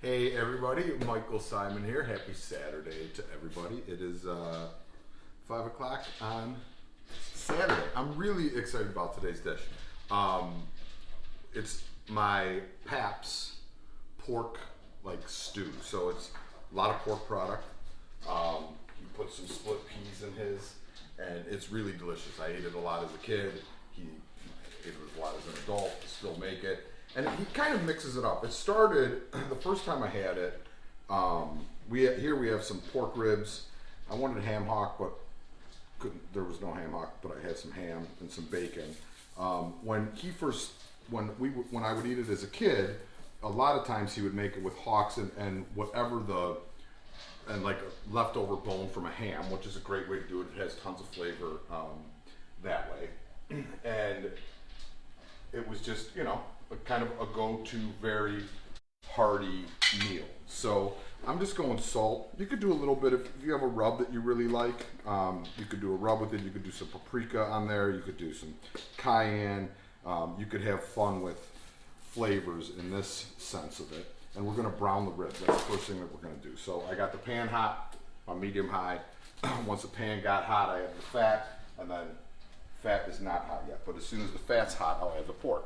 Hey everybody, Michael Symon here. Happy Saturday to everybody. It is 5 o'clock on Saturday. I'm really excited about today's dish. It's my Pap's pork stew. So it's a lot of pork product. He put some split peas in his, and it's really delicious. I ate it a lot as a kid. He ate it a lot as an adult. Still make it. And he kind of mixes it up. It started, the first time I had it, here we have some pork ribs. I wanted ham hock, but there was no ham hock, but I had some ham and some bacon. When I would eat it as a kid, a lot of times he would make it with hocks and whatever like a leftover bone from a ham, which is a great way to do it. It has tons of flavor that way. And it was just, a kind of a go-to, very hearty meal. So I'm just going salt. You could do a little bit if you have a rub that you really like. You could do a rub with it. You could do some paprika on there. You could do some cayenne. You could have fun with flavors in this sense of it. And we're gonna brown the ribs. That's the first thing that we're gonna do. So I got the pan hot on medium high. Once the pan got hot, I add the fat, and then fat is not hot yet. But as soon as the fat's hot, I'll add the pork.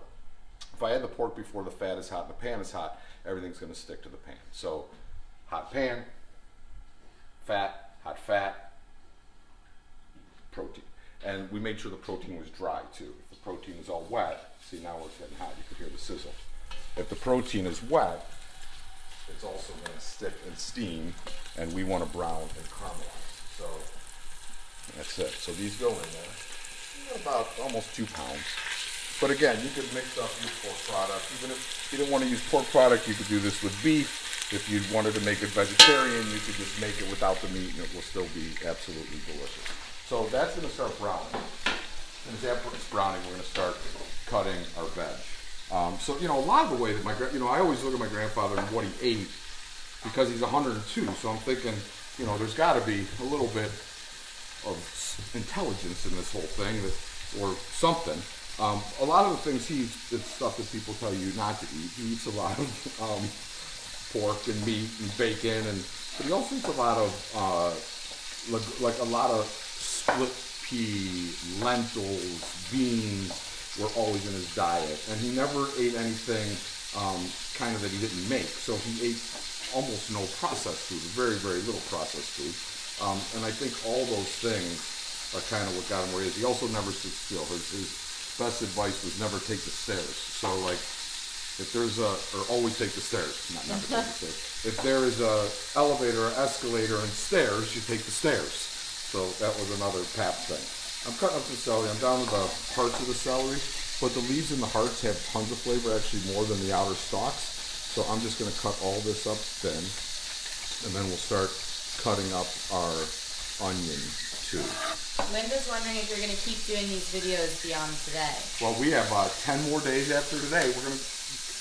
If I add the pork before the fat is hot and the pan is hot, everything's gonna stick to the pan. So hot pan, hot fat, protein. And we made sure the protein was dry too. If the protein is all wet, see now it's getting hot, you could hear the sizzle. If the protein is wet, it's also gonna stick and steam, and we wanna brown and caramelize. So that's it. So these go in there, about almost 2 pounds. But again, you could mix up your pork product. Even if you didn't want to use pork product, you could do this with beef. If you wanted to make it vegetarian, you could just make it without the meat, and it will still be absolutely delicious. So that's going to start browning. And as that starts browning, we're going to start cutting our veg. So a lot of the way that I always look at my grandfather and what he ate, because he's 102. So I'm thinking, there's got to be a little bit of intelligence in this whole thing, or something. A lot of the things he eats, it's stuff that people tell you not to eat. He eats a lot of pork and meat and bacon, but he also eats a lot of a lot of split pea, lentils, beans were always in his diet, and he never ate anything kind of that he didn't make. So he ate almost no processed food, very, very little processed food, and I think all those things are kind of what got him where he is. He also never stood still. His best advice was never take the stairs. So if there's always take the stairs, not never take the stairs. If there is a elevator, or escalator, and stairs, you take the stairs. So that was another Pap thing. I'm cutting up the celery. I'm down to the hearts of the celery, but the leaves and the hearts have tons of flavor, actually more than the outer stalks. So I'm just going to cut all this up thin, and then we'll start cutting up our onion too. Linda's wondering if you're going to keep doing these videos beyond today. Well, we have 10 more days after today. We're going to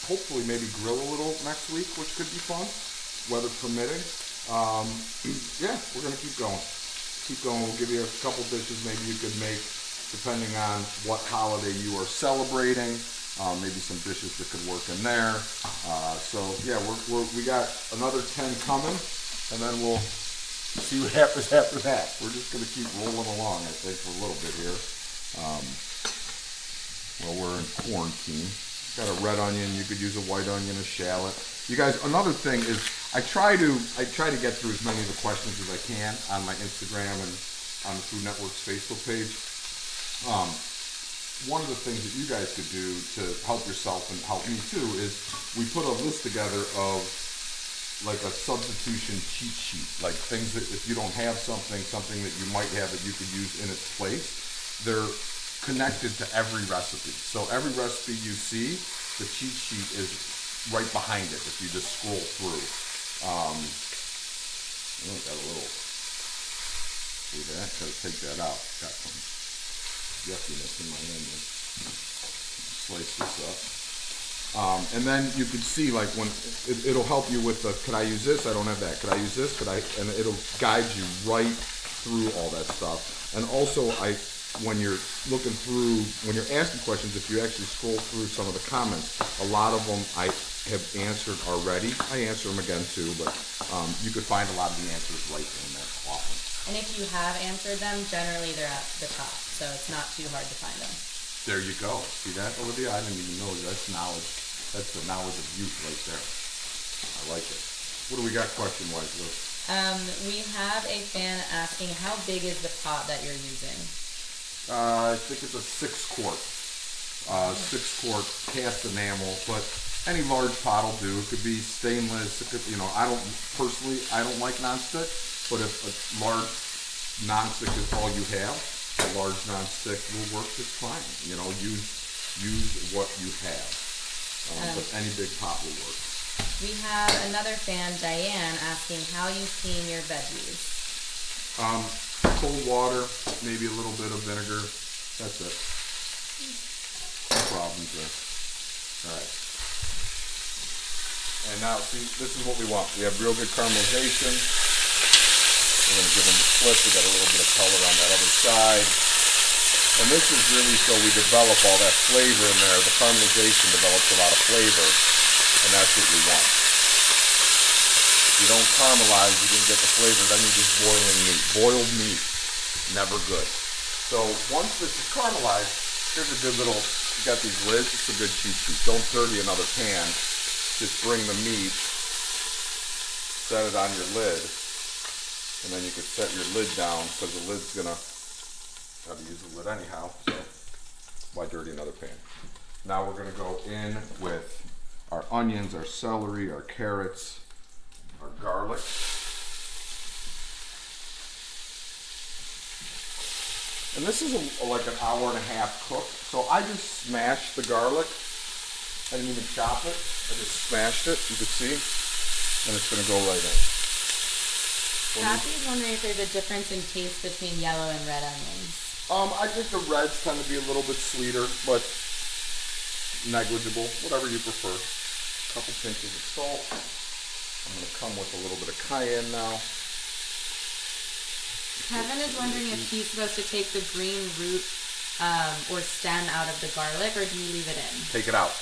hopefully maybe grill a little next week, which could be fun, weather permitting. Yeah, we're going to keep going. Keep going. We'll give you a couple dishes maybe you could make depending on what holiday you are celebrating. Maybe some dishes that could work in there. So yeah, we got another 10 coming, and then we'll see what happens after that. We're just going to keep rolling along, I think, for a little bit here. Well, we're in quarantine. Got a red onion. You could use a white onion, a shallot. You guys, another thing is I try to get through as many of the questions as I can on my Instagram and on the Food Network's Facebook page. One of the things that you guys could do to help yourself and help me too is we put a list together of like a substitution cheat sheet, like things that if you don't have something that you might have that you could use in its place. They're connected to every recipe. So every recipe you see, the cheat sheet is right behind it if you just scroll through. Got a little, see that? Gotta take that out. Got some yuckiness in my onion. Slice this up. And then you can see like when it'll help you with the, could I use this? I don't have that. Could I use this? And it'll guide you right through all that stuff. And also I when you're looking through, when you're asking questions, if you actually scroll through some of the comments, a lot of them I have answered already. I answer them again too, but you could find a lot of the answers right in there often. And if you have answered them, generally they're at the top, so it's not too hard to find them. There you go. See that, Olivia? I didn't even know. That's knowledge. That's the knowledge of youth right there. I like it. What do we got question-wise, Liz? We have a fan asking, how big is the pot that you're using? I think it's a 6-quart. 6-quart cast enamel, but any large pot will do. It could be stainless. It could, I don't like nonstick, but if a large nonstick is all you have, a large nonstick will work just fine. Use what you have. But any big pot will work. We have another fan, Diane, asking how you clean your veggies. Cold water, maybe a little bit of vinegar. That's it. No problems there. All right. And now, see, this is what we want. We have real good caramelization. We're going to give them a flip. We got a little bit of color on that other side. And this is really so we develop all that flavor in there. The caramelization develops a lot of flavor, and that's what we want. If you don't caramelize, you didn't get the flavor, then you're just boiling meat. Boiled meat, never good. So once this is caramelized, here's a good little, you got these lids, it's a good cheat sheet. Don't dirty another pan. Just bring the meat, set it on your lid, and then you can set your lid down because the lid's gonna have to use the lid anyhow, so why dirty another pan? Now we're gonna go in with our onions, our celery, our carrots, our garlic. And this is like an hour and a half cook, so I just smashed the garlic. I didn't even chop it, I just smashed it, you can see, and it's gonna go right in. Kathy's wondering if there's a difference in taste between yellow and red onions. I think the reds tend to be a little bit sweeter, but negligible, whatever you prefer. A couple pinches of salt. I'm going to come with a little bit of cayenne now. Kevin is wondering if he's supposed to take the green root or stem out of the garlic, or do you leave it in? Take it out.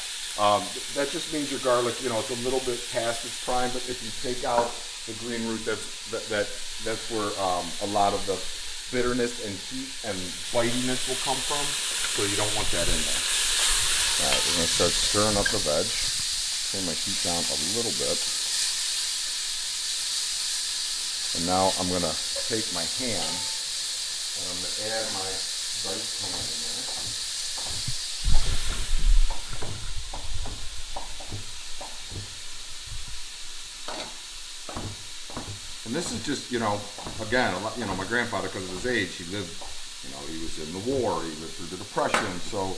That just means your garlic, it's a little bit past its prime, but if you take out the green root, that's where a lot of the bitterness and heat and bitiness will come from, so you don't want that in there. All right, we're going to start stirring up the veg. Turn my heat down a little bit. And now I'm going to take my ham and I'm going to add my diced ham in there. And this is just, again, my grandfather, because of his age, he lived, he was in the war, he lived through the Depression, so,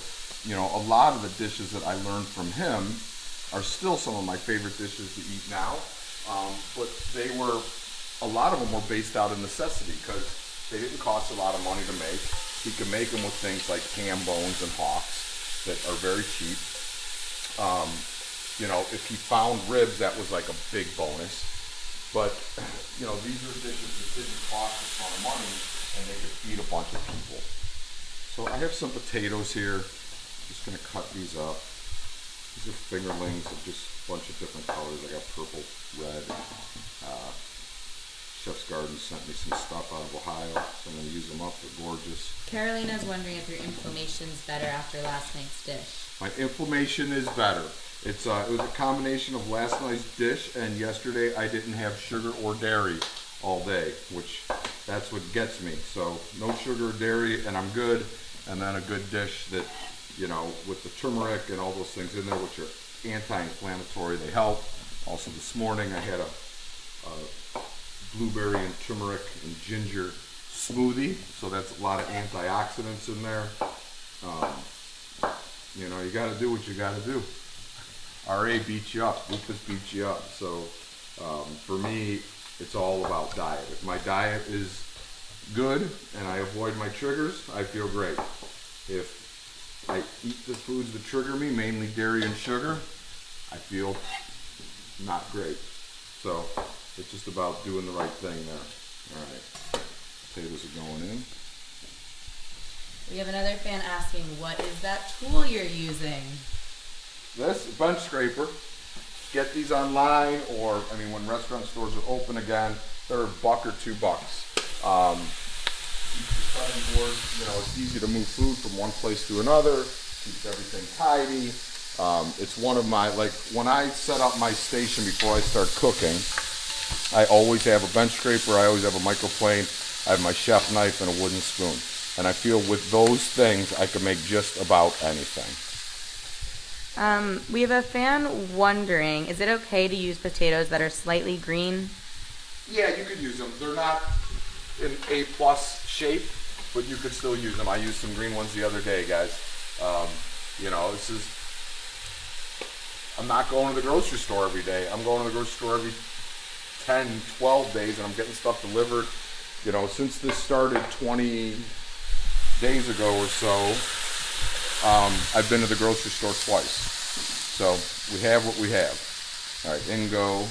a lot of the dishes that I learned from him are still some of my favorite dishes to eat now, but a lot of them were based out of necessity, because they didn't cost a lot of money to make. He could make them with things like ham bones and hocks that are very cheap. If he found ribs, that was like a big bonus. But, these are dishes that didn't cost a ton of money, and they could feed a bunch of people. So I have some potatoes here. Just going to cut these up. These are fingerlings of just a bunch of different colors. I got purple, red. Chef's Garden sent me some stuff out of Ohio, so I'm going to use them up. They're gorgeous. Carolina's wondering if your inflammation's better after last night's dish. My inflammation is better. It was a combination of last night's dish and yesterday I didn't have sugar or dairy all day, which that's what gets me. So no sugar or dairy and I'm good. And then a good dish that, with the turmeric and all those things in there, which are anti-inflammatory, they help. Also this morning I had a blueberry and turmeric and ginger smoothie. So that's a lot of antioxidants in there. You got to do what you got to do. RA beats you up, lupus beats you up. So for me, it's all about diet. If my diet is good and I avoid my triggers, I feel great. If I eat the foods that trigger me, mainly dairy and sugar, I feel not great. So it's just about doing the right thing there. All right, potatoes are going in. We have another fan asking, what is that tool you're using? This bench scraper. Get these online, or I mean, when restaurant stores are open again, they're $1 or $2. Cutting board, you know, it's easy to move food from one place to another. Keeps everything tidy. It's one of my, like, when I set up my station before I start cooking, I always have a bench scraper, I always have a microplane, I have my chef knife and a wooden spoon. And I feel with those things, I can make just about anything. We have a fan wondering, is it okay to use potatoes that are slightly green? Yeah, you could use them. They're not in A+ shape, but you could still use them. I used some green ones the other day, guys. You know, I'm not going to the grocery store every day. I'm going to the grocery store every 10, 12 days, and I'm getting stuff delivered. You know, since this started 20 days ago or so, I've been to the grocery store twice. So we have what we have. All right, in go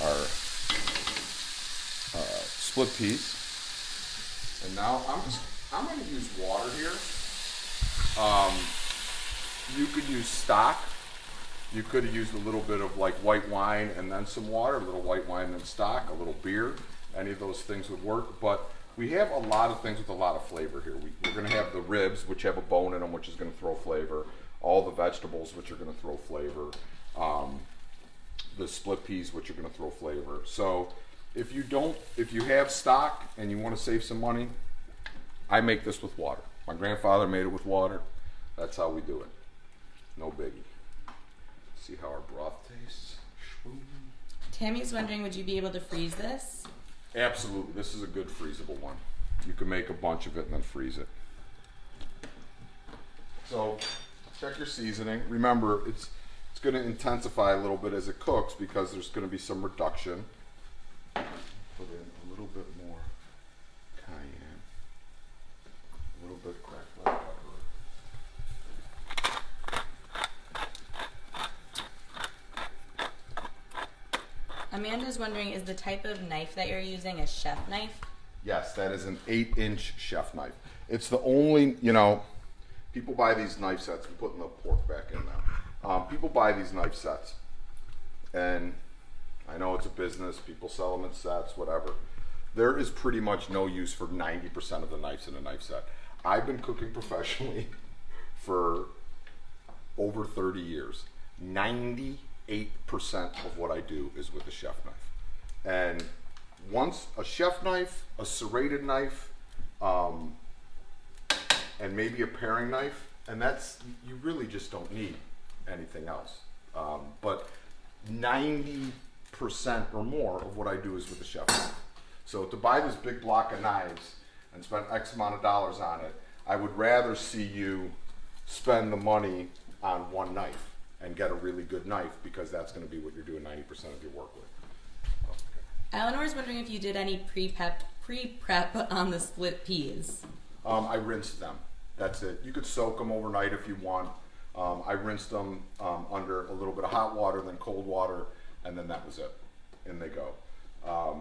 our split peas. And now I'm going to use water here. You could use stock. You could have used a little bit of like white wine and then some water, a little white wine and stock, a little beer. Any of those things would work. But we have a lot of things with a lot of flavor here. We're going to have the ribs, which have a bone in them, which is going to throw flavor. All the vegetables, which are going to throw flavor. The split peas, which are going to throw flavor. So if you have stock and you want to save some money, I make this with water. My grandfather made it with water. That's how we do it. No biggie. See how our broth tastes. Tammy's wondering, would you be able to freeze this? Absolutely. This is a good freezable one. You can make a bunch of it and then freeze it. So check your seasoning. Remember, it's going to intensify a little bit as it cooks because there's going to be some reduction. Put in a little bit more cayenne, a little bit of cracked black pepper. Amanda's wondering, is the type of knife that you're using a chef knife? Yes, that is an 8-inch chef knife. It's the only, you know, people buy these knife sets. I'm putting the pork back in now. People buy these knife sets, and I know it's a business. People sell them in sets, whatever. There is pretty much no use for 90% of the knives in a knife set. I've been cooking professionally for over 30 years. 98% of what I do is with a chef knife. And once a chef knife, a serrated knife, and maybe a paring knife, and that's, you really just don't need anything else. But 90% or more of what I do is with a chef knife. So to buy this big block of knives and spend X amount of dollars on it, I would rather see you spend the money on one knife and get a really good knife, because that's going to be what you're doing 90% of your work with. Okay. Eleanor's wondering if you did any pre-prep on the split peas. I rinsed them. That's it. You could soak them overnight if you want. I rinsed them under a little bit of hot water, then cold water, and then that was it. In they go. A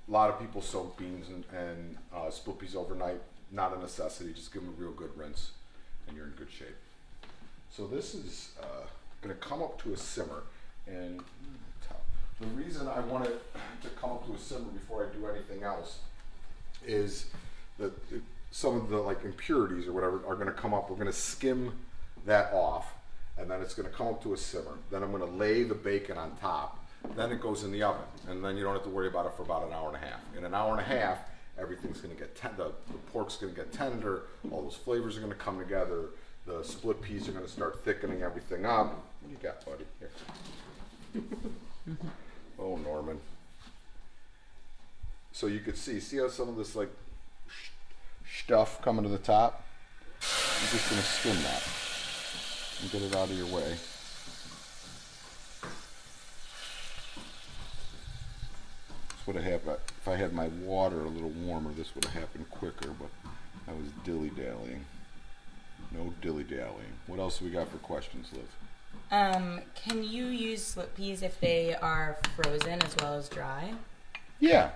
lot of people soak beans and split peas overnight. Not a necessity. Just give them a real good rinse, and you're in good shape. So this is going to come up to a simmer, and the reason I want it to come up to a simmer before I do anything else is that some of the like impurities or whatever are going to come up. We're going to skim that off, and then it's going to come up to a simmer. Then I'm going to lay the bacon on top. Then it goes in the oven, and then you don't have to worry about it for about an hour and a half. In an hour and a half, everything's going to get tender. The pork's going to get tender. All those flavors are going to come together. The split peas are going to start thickening everything up. What do you got, buddy? Here. Oh, Norman. So you could see how some of this like stuff coming to the top? I'm just going to skim that and get it out of your way. This would have happened if I had my water a little warmer. This would have happened quicker, but I was dilly-dallying. No dilly-dallying. What else do we got for questions, Liv? Can you use split peas if they are frozen as well as dry? Yeah.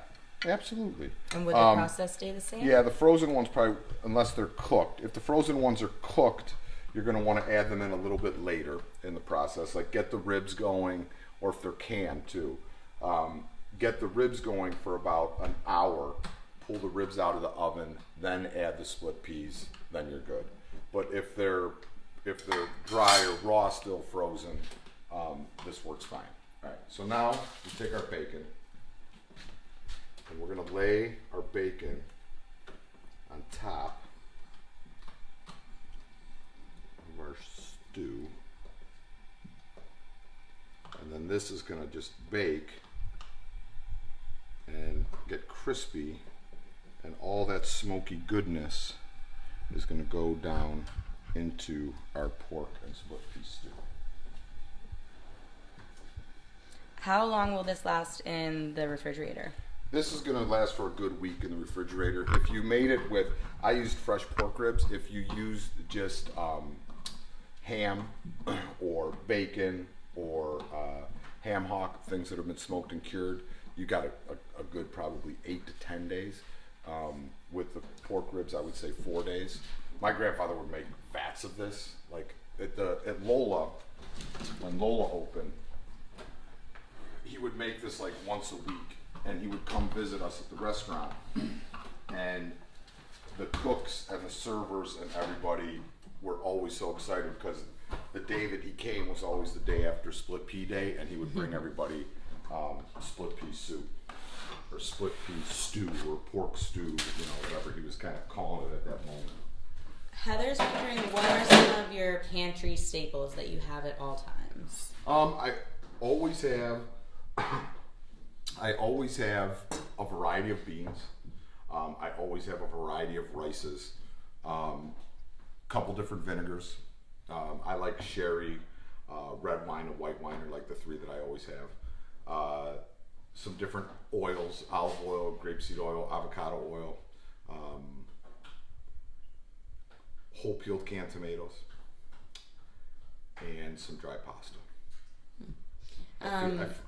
Absolutely. And would the process stay the same? Yeah, the frozen ones probably, unless they're cooked. If the frozen ones are cooked, you're going to want to add them in a little bit later in the process. Like get the ribs going, or if they're canned too. Get the ribs going for about an hour. Pull the ribs out of the oven, then add the split peas. Then you're good. But if they're dry or raw, still frozen, this works fine. All right. So now we take our bacon. And we're going to lay our bacon on top of our stew. And then this is going to just bake and get crispy. And all that smoky goodness is going to go down into our pork and split pea stew. How long will this last in the refrigerator? This is going to last for a good week in the refrigerator. If you made it with, I used fresh pork ribs. If you used just ham or bacon or ham hock, things that have been smoked and cured, you got a good probably 8 to 10 days. With the pork ribs, I would say 4 days. My grandfather would make vats of this. Like at Lola, when Lola opened, he would make this like once a week. And he would come visit us at the restaurant, and the cooks and the servers and everybody were always so excited because the day that he came was always the day after split pea day, and he would bring everybody split pea soup or split pea stew or pork stew, whatever he was kind of calling it at that moment. Heather's wondering, what are some of your pantry staples that you have at all times? I always have a variety of beans. I always have a variety of rices. Couple different vinegars. I like sherry, red wine, and white wine are like the three that I always have. Some different oils: olive oil, grapeseed oil, avocado oil, whole peeled canned tomatoes, and some dry pasta.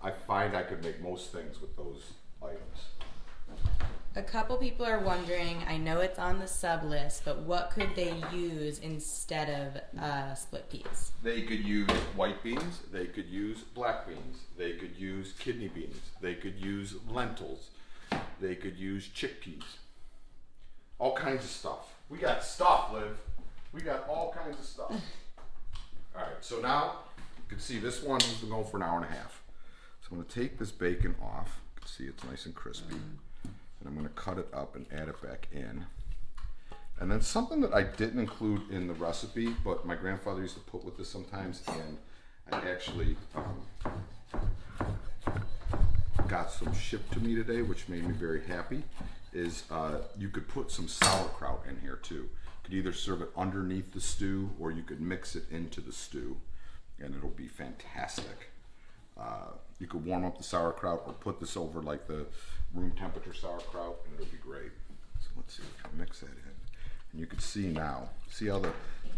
I find I could make most things with those items. A couple people are wondering, I know it's on the sub list, but what could they use instead of split peas? They could use white beans, they could use black beans, they could use kidney beans, they could use lentils, they could use chickpeas. All kinds of stuff. We got stuff, Liv. We got all kinds of stuff. Alright, so now you can see this one has been going for an hour and a half. So I'm going to take this bacon off. You can see it's nice and crispy. And I'm going to cut it up and add it back in. And then something that I didn't include in the recipe, but my grandfather used to put with this sometimes, and I actually got some shipped to me today, which made me very happy, is you could put some sauerkraut in here too. You could either serve it underneath the stew, or you could mix it into the stew, and it'll be fantastic. You could warm up the sauerkraut or put this over like the room temperature sauerkraut, and it'll be great. So let's see, we can mix that in. And you can see now, see how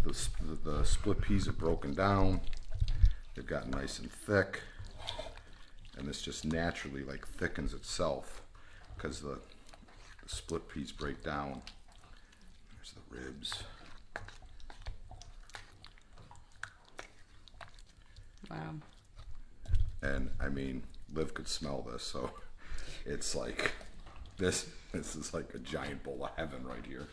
the split peas are broken down. They've gotten nice and thick, and this just naturally like thickens itself because the split peas break down. There's the ribs. Wow. And I mean, Liv could smell this, so it's like this is like a giant bowl of heaven right here.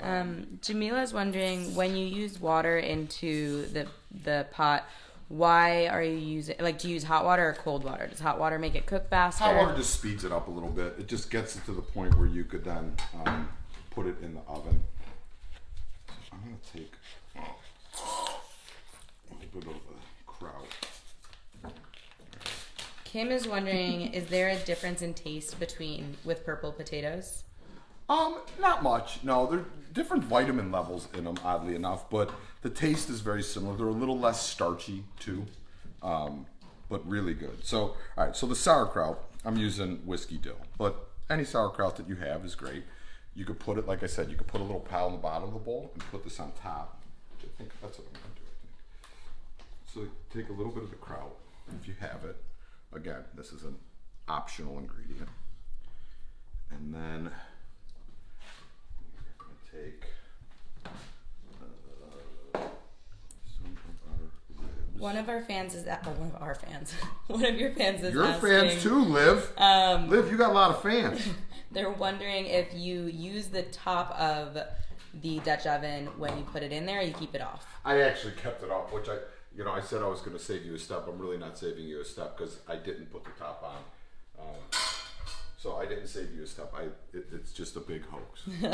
Jamila's wondering, when you use water into the pot, why are you using, like, do you use hot water or cold water? Does hot water make it cook faster? Hot water just speeds it up a little bit. It just gets it to the point where you could then put it in the oven. So I'm going to take a little bit of the kraut. Kim is wondering, is there a difference in taste with purple potatoes? Not much. No, there are different vitamin levels in them, oddly enough, but the taste is very similar. They're a little less starchy too, but really good. So, all right. So the sauerkraut, I'm using whiskey dill, but any sauerkraut that you have is great. You could put it, like I said, you could put a little pile in the bottom of the bowl and put this on top. I think that's what I'm going to do. I think. So take a little bit of the kraut if you have it. Again, this is an optional ingredient. And then we're going to take some of our ribs. One of our fans is one of our fans. One of your fans is Your asking, fans too, Liv. Liv, you got a lot of fans. They're wondering if you use the top of the Dutch oven when you put it in there, or you keep it off. I actually kept it off, which I said I was going to save you a step. I'm really not saving you a step because I didn't put the top on. So I didn't save you a step. It's just a big hoax. All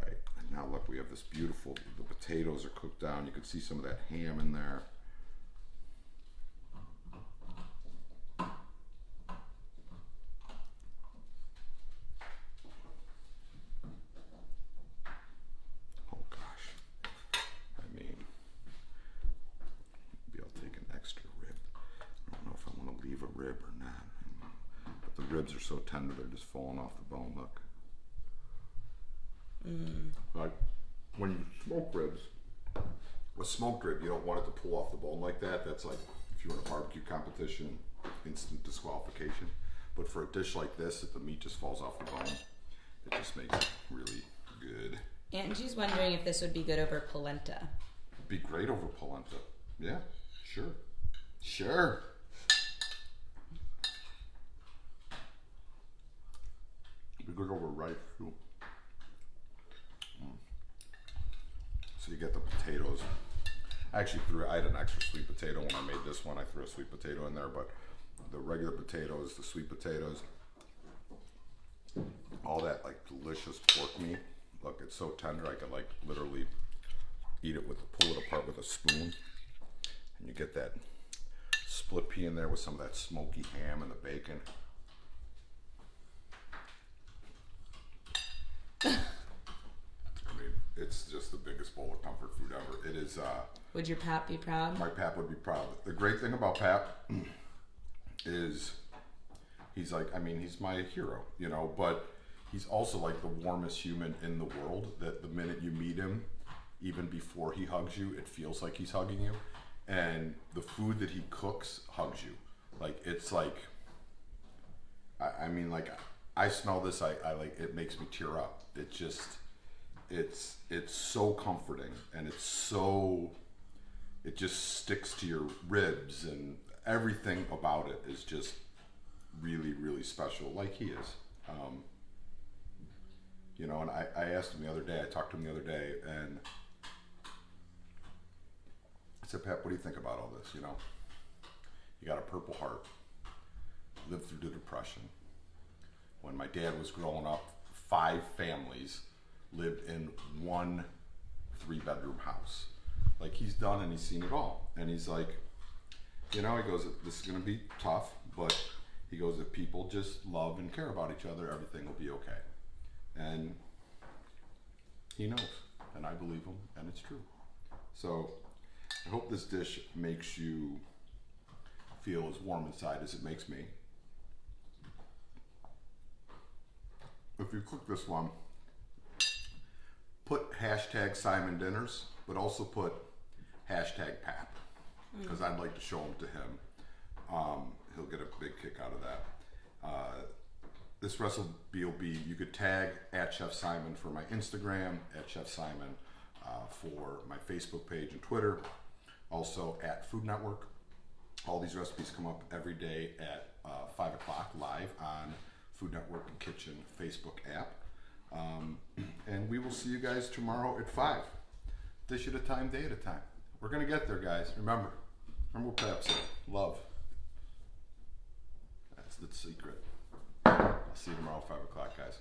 right, and now look, we have this beautiful, the potatoes are cooked down. You can see some of that ham in there. Oh gosh, I mean, maybe I'll take an extra rib. I don't know if I want to leave a rib or not. But the ribs are so tender, they're just falling off the bone, look. Like when you smoke ribs, a smoked rib, you don't want it to pull off the bone like that. That's like if you're in a barbecue competition, instant disqualification. But for a dish like this, if the meat just falls off the bone, it just makes it really good. Angie's wondering if this would be good over polenta. It'd be great over polenta. Yeah, sure. Sure. It'd be good over rice too. So you get the potatoes. I actually I had an extra sweet potato when I made this one. I threw a sweet potato in there, but the regular potatoes, the sweet potatoes, all that like delicious pork meat. Look, it's so tender I could like literally eat it pull it apart with a spoon. And you get that split pea in there with some of that smoky ham and the bacon. It's just the biggest bowl of comfort food ever. It is. Would your pap be proud? My pap would be proud. The great thing about Pap is he's like, I mean, he's my hero, you know, but he's also like the warmest human in the world, that the minute you meet him, even before he hugs you, it feels like he's hugging you. And the food that he cooks hugs you. Like, it's like, I mean, like, I smell this, I like, it makes me tear up. It just, it's so comforting, and it just sticks to your ribs, and everything about it is just really, really special, like he is. You know, and I asked him the other day, I talked to him the other day, and I said, Pat, what do you think about all this? You know, you got a Purple Heart, lived through the Depression. When my dad was growing up, 5 families lived in one 3-bedroom house. Like, he's done and he's seen it all. And he's like, you know, he goes, this is gonna be tough, but he goes, if people just love and care about each other, everything will be okay. And he knows, and I believe him, and it's true. So I hope this dish makes you feel as warm inside as it makes me. If you cook this one, put hashtag Simon Dinners, but also put hashtag Pap, because I'd like to show him to him. He'll get a big kick out of that. This recipe will be, you could tag at Chef Simon for my Instagram, at Chef Simon for my Facebook page and Twitter, also at Food Network. All these recipes come up every day at 5 o'clock live on Food Network and Kitchen Facebook app. And we will see you guys tomorrow at 5. Dish at a time, day at a time. We're gonna get there, guys. Remember what Pap said, love. That's the secret. I'll see you tomorrow at 5 o'clock, guys.